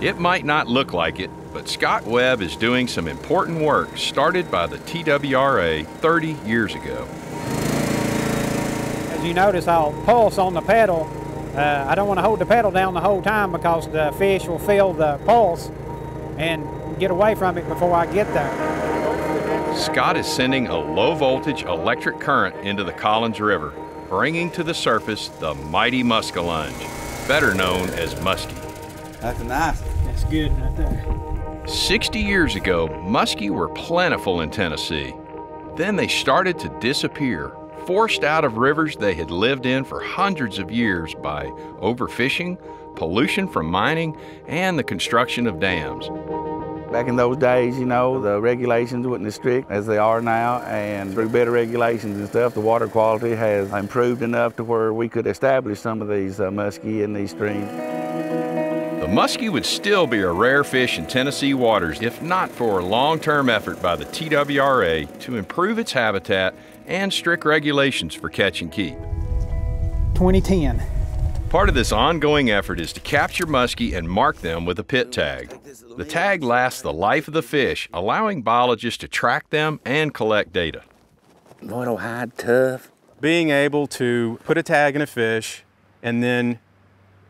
It might not look like it, but Scott Webb is doing some important work started by the TWRA 30 years ago. As you notice, I'll pulse on the pedal. I don't want to hold the pedal down the whole time because the fish will feel the pulse and get away from it before I get there. Scott is sending a low-voltage electric current into the Collins River, bringing to the surface the mighty muskellunge, better known as Muskie. That's nice. That's good right there. 60 years ago, muskie were plentiful in Tennessee. Then they started to disappear, forced out of rivers they had lived in for hundreds of years by overfishing, pollution from mining, and the construction of dams. Back in those days, you know, the regulations weren't as strict as they are now, and through better regulations and stuff, the water quality has improved enough to where we could establish some of these muskie in these streams. The muskie would still be a rare fish in Tennessee waters if not for a long-term effort by the TWRA to improve its habitat and strict regulations for catch and keep. 2010. Part of this ongoing effort is to capture muskie and mark them with a pit tag. The tag lasts the life of the fish, allowing biologists to track them and collect data. Boy, it'll hide tough. Being able to put a tag in a fish and then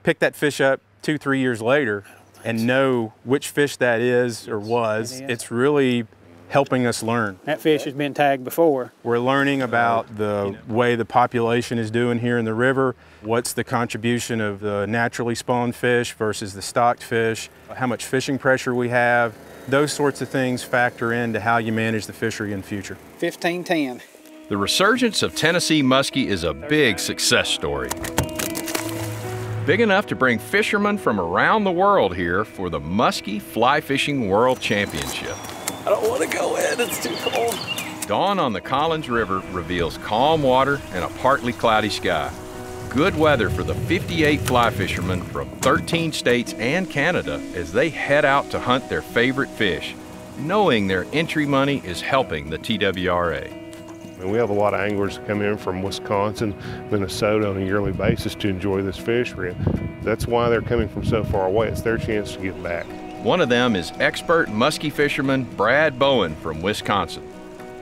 pick that fish up 2-3 years later and know which fish that is or was, it's really helping us learn. That fish has been tagged before. We're learning about the way the population is doing here in the river, what's the contribution of the naturally spawned fish versus the stocked fish, how much fishing pressure we have. Those sorts of things factor into how you manage the fishery in the future. 1510. The resurgence of Tennessee muskie is a big success story. Big enough to bring fishermen from around the world here for the Muskie Fly Fishing World Championship. I don't want to go in, it's too cold. Dawn on the Collins River reveals calm water and a partly cloudy sky. Good weather for the 58 fly fishermen from 13 states and Canada as they head out to hunt their favorite fish, knowing their entry money is helping the TWRA. And we have a lot of anglers that come in from Wisconsin, Minnesota on a yearly basis to enjoy this fishery. That's why they're coming from so far away. It's their chance to give back. One of them is expert muskie fisherman Brad Bowen from Wisconsin.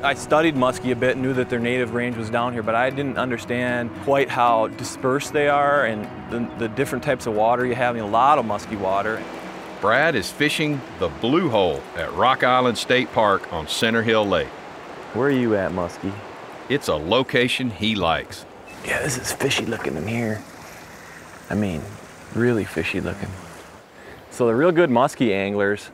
I studied muskie a bit, knew that their native range was down here, but I didn't understand quite how dispersed they are and the different types of water you have. I mean, a lot of musky water. Brad is fishing the Blue Hole at Rock Island State Park on Center Hill Lake. Where are you at, Muskie? It's a location he likes. Yeah, this is fishy looking in here. I mean, really fishy looking. So the real good muskie anglers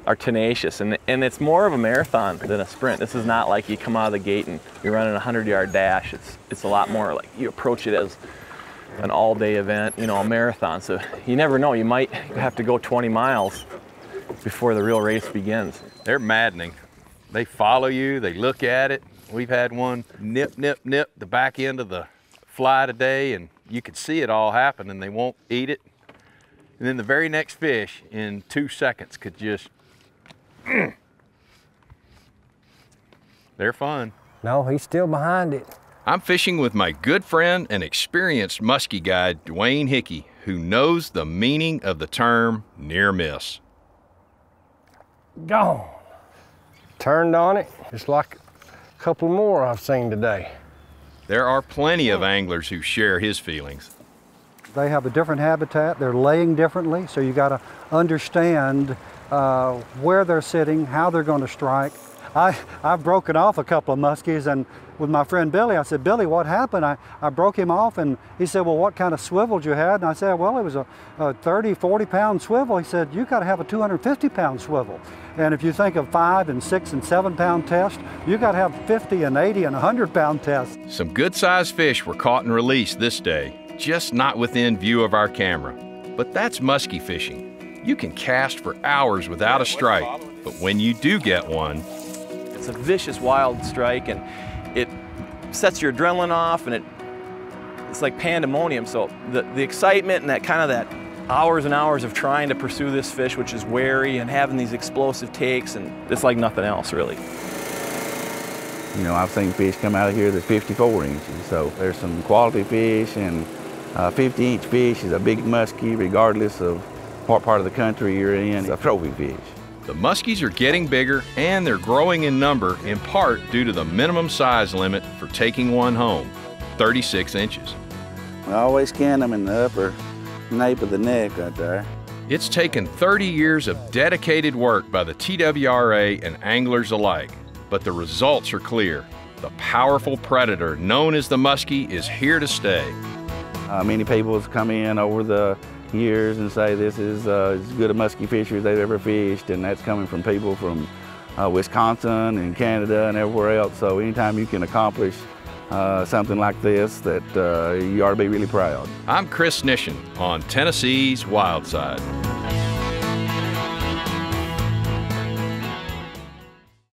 are tenacious, and it's more of a marathon than a sprint. This is not like you come out of the gate and you're running a 100-yard dash. It's a lot more like you approach it as an all-day event, you know, a marathon. So you never know, you might have to go 20 miles before the real race begins. They're maddening. They follow you, they look at it. We've had one nip, nip, nip the back end of the fly today, and you could see it all happen, and they won't eat it. And then the very next fish in 2 seconds could just, they're fun. No, he's still behind it. I'm fishing with my good friend and experienced muskie guide, Dwayne Hickey, who knows the meaning of the term near miss. Gone. Turned on it, just like a couple more I've seen today. There are plenty of anglers who share his feelings. They have a different habitat, they're laying differently, so you gotta understand where they're sitting, how they're gonna strike. I've broken off a couple of muskies, and with my friend Billy, I said, Billy, what happened? I broke him off, and he said, well, what kind of swivel did you have? And I said, well, it was a 30, 40-pound swivel. He said, you gotta have a 250-pound swivel. And if you think of 5 and 6 and 7-pound test, you gotta have 50 and 80 and 100-pound tests. Some good-sized fish were caught and released this day, just not within view of our camera. But that's muskie fishing. You can cast for hours without a strike, but when you do get one, it's a vicious, wild strike, and it sets your adrenaline off, and it's like pandemonium. So the excitement and that hours and hours of trying to pursue this fish, which is wary and having these explosive takes, and it's like nothing else, really. You know, I've seen fish come out of here that's 54 inches, so there's some quality fish, and 50-inch fish is a big muskie regardless of part of the country you're in, it's a trophy fish. The muskies are getting bigger and they're growing in number in part due to the minimum size limit for taking one home, 36 inches. I always scan them in the upper nape of the neck right there. It's taken 30 years of dedicated work by the TWRA and anglers alike, but the results are clear. The powerful predator known as the muskie is here to stay. Many people have come in over the years and say this is as good a muskie fishery as they've ever fished, and that's coming from people from Wisconsin and Canada and everywhere else. So anytime you can accomplish something like this, that you ought to be really proud. I'm Chris Nishin on Tennessee's Wild Side.